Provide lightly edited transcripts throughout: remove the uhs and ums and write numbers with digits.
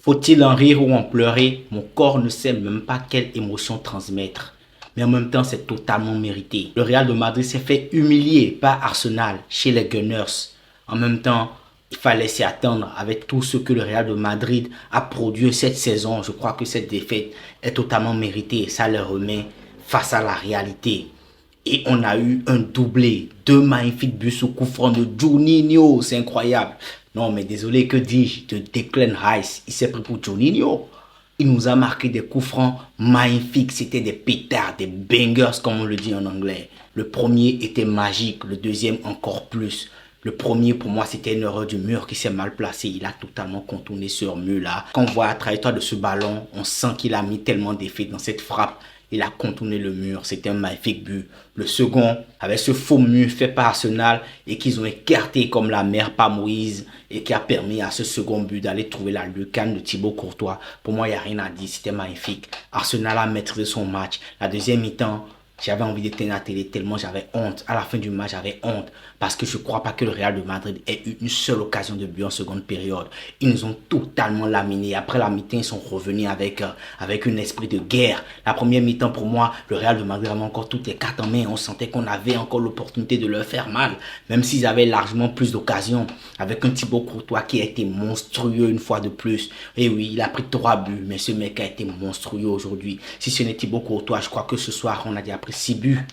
Faut-il en rire ou en pleurer? Mon corps ne sait même pas quelle émotion transmettre. Mais en même temps, c'est totalement mérité. Le Real de Madrid s'est fait humilier par Arsenal chez les Gunners. En même temps, il fallait s'y attendre avec tout ce que le Real de Madrid a produit cette saison. Je crois que cette défaite est totalement méritée. Ça les remet face à la réalité. Et on a eu un doublé, deux magnifiques buts sous coup franc de Juninho, c'est incroyable. Non mais désolé, que dis-je, de Declan Rice, il s'est pris pour Juninho. Il nous a marqué des coups francs magnifiques, c'était des pétards, des bangers comme on le dit en anglais. Le premier était magique, le deuxième encore plus. Le premier, pour moi, c'était une erreur du mur qui s'est mal placé. Il a totalement contourné ce mur-là. Quand on voit la trajectoire de ce ballon, on sent qu'il a mis tellement d'effet dans cette frappe. Il a contourné le mur. C'était un magnifique but. Le second, avec ce faux mur fait par Arsenal et qu'ils ont écarté comme la mer par Moïse et qui a permis à ce second but d'aller trouver la lucarne de Thibaut Courtois. Pour moi, il n'y a rien à dire. C'était magnifique. Arsenal a maîtrisé son match. La deuxième mi-temps, j'avais envie d'éteindre la télé tellement j'avais honte. À la fin du match, j'avais honte. Parce que je ne crois pas que le Real de Madrid ait eu une seule occasion de but en seconde période. Ils nous ont totalement laminés. Après la mi-temps, ils sont revenus avec un esprit de guerre. La première mi-temps, pour moi, le Real de Madrid avait encore toutes les cartes en main. On sentait qu'on avait encore l'opportunité de leur faire mal. Même s'ils avaient largement plus d'occasions. Avec un Thibaut Courtois qui a été monstrueux une fois de plus. Et oui, il a pris 3 buts. Mais ce mec a été monstrueux aujourd'hui. Si ce n'est Thibaut Courtois, je crois que ce soir, on a déjà pris 6 buts.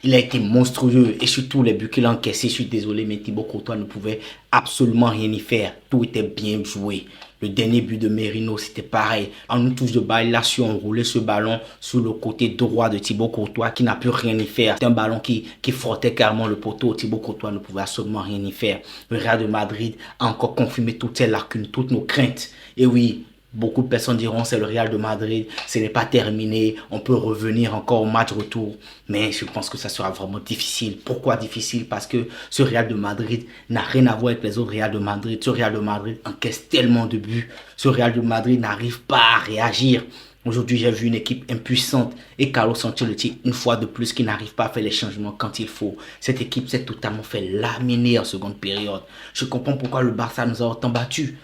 Il a été monstrueux et surtout les buts qu'il a encaissés, je suis désolé, mais Thibaut Courtois ne pouvait absolument rien y faire. Tout était bien joué. Le dernier but de Merino, c'était pareil. En une touche de balle, il a su enrouler ce ballon sur le côté droit de Thibaut Courtois qui n'a pu rien y faire. C'est un ballon qui frottait carrément le poteau. Thibaut Courtois ne pouvait absolument rien y faire. Le Real de Madrid a encore confirmé toutes ses lacunes, toutes nos craintes. Et oui, beaucoup de personnes diront c'est le Real de Madrid, ce n'est pas terminé, on peut revenir encore au match retour. Mais je pense que ça sera vraiment difficile. Pourquoi difficile? Parce que ce Real de Madrid n'a rien à voir avec les autres Real de Madrid. Ce Real de Madrid encaisse tellement de buts. Ce Real de Madrid n'arrive pas à réagir. Aujourd'hui, j'ai vu une équipe impuissante et Carlos Ancelotti, une fois de plus, qui n'arrive pas à faire les changements quand il faut. Cette équipe s'est totalement fait laminer en seconde période. Je comprends pourquoi le Barça nous a autant battus.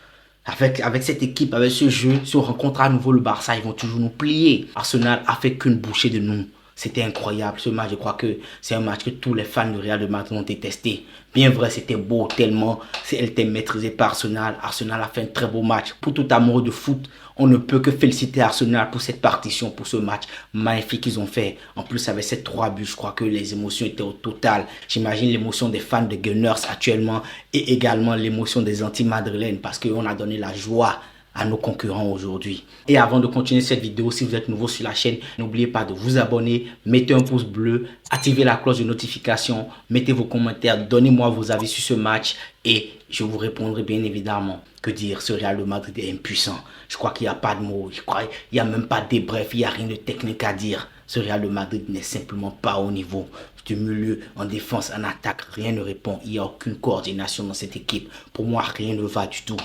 Avec cette équipe, avec ce jeu, si on rencontre à nouveau le Barça, ils vont toujours nous plier. Arsenal a fait qu'une bouchée de nous. C'était incroyable ce match. Je crois que c'est un match que tous les fans de Real de Madrid ont détesté. Bien vrai, c'était beau tellement elle était maîtrisée par Arsenal. Arsenal a fait un très beau match. Pour tout amoureux de foot, on ne peut que féliciter Arsenal pour cette partition, pour ce match magnifique qu'ils ont fait. En plus, avec ces 3 buts, je crois que les émotions étaient au total. J'imagine l'émotion des fans de Gunners actuellement et également l'émotion des anti-madrilènes parce qu'on a donné la joie à nos concurrents aujourd'hui. Et avant de continuer cette vidéo, si vous êtes nouveau sur la chaîne, n'oubliez pas de vous abonner, mettez un pouce bleu, activez la cloche de notification, mettez vos commentaires, donnez-moi vos avis sur ce match et je vous répondrai bien évidemment. Que dire, ce Real de Madrid est impuissant. Je crois qu'il n'y a pas de mots, je crois qu'il n'y a même pas de débrief, il n'y a rien de technique à dire. Ce Real de Madrid n'est simplement pas au niveau. Du milieu, en défense, en attaque, rien ne répond. Il n'y a aucune coordination dans cette équipe. Pour moi, rien ne va du tout.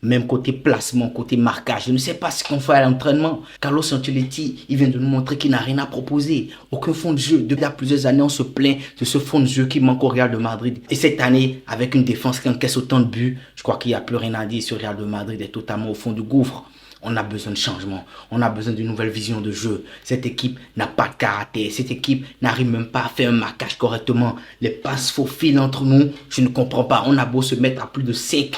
Même côté placement, côté marquage. Je ne sais pas ce qu'on fait à l'entraînement. Carlos Ancelotti, il vient de nous montrer qu'il n'a rien à proposer. Aucun fond de jeu. Depuis plusieurs années, on se plaint de ce fond de jeu qui manque au Real de Madrid. Et cette année, avec une défense qui encaisse autant de buts, je crois qu'il n'y a plus rien à dire. Ce Real de Madrid est totalement au fond du gouffre. On a besoin de changement. On a besoin d'une nouvelle vision de jeu. Cette équipe n'a pas de caractère. Cette équipe n'arrive même pas à faire un marquage correctement. Les passes faufilent entre nous. Je ne comprends pas. On a beau se mettre à plus de 5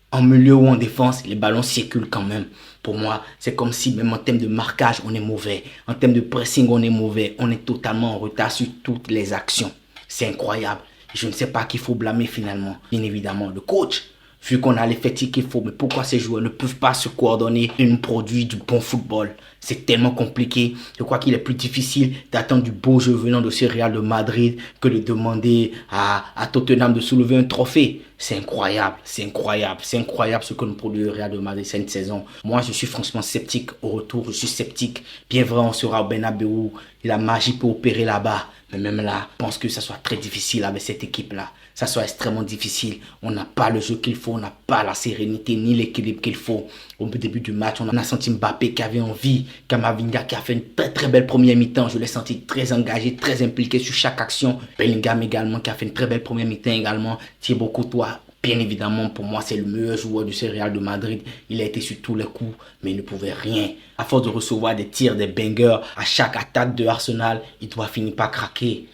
en milieu ou en défense, les ballons circulent quand même. Pour moi, c'est comme si même en termes de marquage, on est mauvais. En termes de pressing, on est mauvais. On est totalement en retard sur toutes les actions. C'est incroyable. Je ne sais pas qui faut blâmer finalement. Bien évidemment, le coach. Vu qu'on a l'effectif qu'il faut, mais pourquoi ces joueurs ne peuvent pas se coordonner et nous produire du bon football? C'est tellement compliqué. Je crois qu'il est plus difficile d'attendre du beau jeu venant de ce Real de Madrid que de demander à Tottenham de soulever un trophée. C'est incroyable, c'est incroyable, c'est incroyable ce que nous produit le Real de Madrid cette saison. Moi, je suis franchement sceptique au retour, je suis sceptique. Bien vrai, on sera au Bernabéu et la magie peut opérer là-bas. Mais même là, je pense que ça soit très difficile avec cette équipe-là. Ça soit extrêmement difficile. On n'a pas le jeu qu'il faut, on n'a pas la sérénité ni l'équilibre qu'il faut. Au début du match, on a senti Mbappé qui avait envie, Camavinga qui a fait une très très belle première mi-temps. Je l'ai senti très engagé, très impliqué sur chaque action. Bellingham également qui a fait une très belle première mi-temps également. Thibaut Courtois Bien évidemment, pour moi, c'est le meilleur joueur du Real de Madrid. Il a été sur tous les coups, mais il ne pouvait rien. À force de recevoir des tirs, des bangers, à chaque attaque de Arsenal, il doit finir par craquer.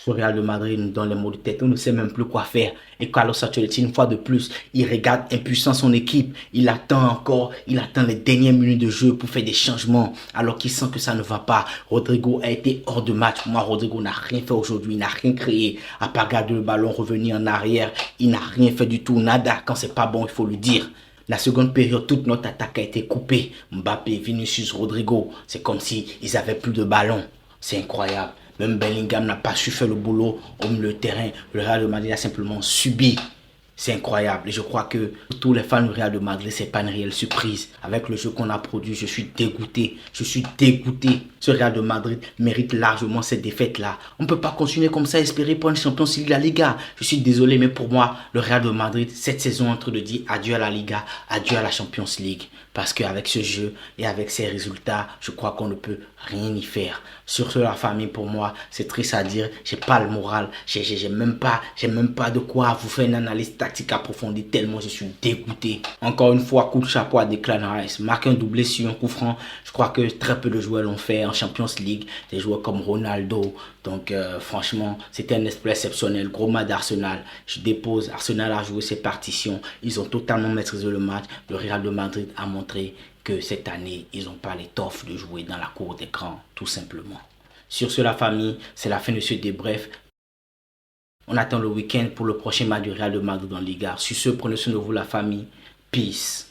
Ce Real de Madrid nous donne les maux de tête. On ne sait même plus quoi faire. Et Carlos Ancelotti, une fois de plus, il regarde impuissant son équipe. Il attend encore, il attend les dernières minutes de jeu pour faire des changements. Alors qu'il sent que ça ne va pas. Rodrigo a été hors de match. Moi, Rodrigo n'a rien fait aujourd'hui. Il n'a rien créé. À part garder le ballon, revenir en arrière. Il n'a rien fait du tout. Nada. Quand c'est pas bon, il faut le dire. La seconde période, toute notre attaque a été coupée. Mbappé, Vinicius, Rodrigo. C'est comme si ils avaient plus de ballon. C'est incroyable. Même Bellingham n'a pas su faire le boulot au milieu de terrain. Le Real de Madrid a simplement subi. C'est incroyable. Et je crois que pour tous les fans du Real de Madrid, c'est pas une réelle surprise. Avec le jeu qu'on a produit, je suis dégoûté. Je suis dégoûté. Ce Real de Madrid mérite largement cette défaite-là. On ne peut pas continuer comme ça, espérer pour une Champions League, la Liga. Je suis désolé, mais pour moi, le Real de Madrid, cette saison, est en train de dire adieu à la Liga, adieu à la Champions League. Parce qu'avec ce jeu et avec ces résultats, je crois qu'on ne peut rien y faire. Sur ce, la famille, pour moi, c'est triste à dire. J'ai pas le moral. J'ai même pas de quoi vous faire une analyse tactique approfondie tellement je suis dégoûté. Encore une fois, coup de chapeau à Declan Rice. Marque un doublé sur un coup franc. Je crois que très peu de joueurs l'ont fait en Champions League. Des joueurs comme Ronaldo. Donc, franchement, c'était un exploit exceptionnel. Gros match d'Arsenal. Je dépose. Arsenal a joué ses partitions. Ils ont totalement maîtrisé le match. Le Real de Madrid a montré que cette année, ils n'ont pas l'étoffe de jouer dans la cour des grands, tout simplement. Sur ce, la famille, c'est la fin de ce débrief. On attend le week-end pour le prochain match du Real de Madrid en Liga. Sur ce, prenez soin de vous, la famille. Peace.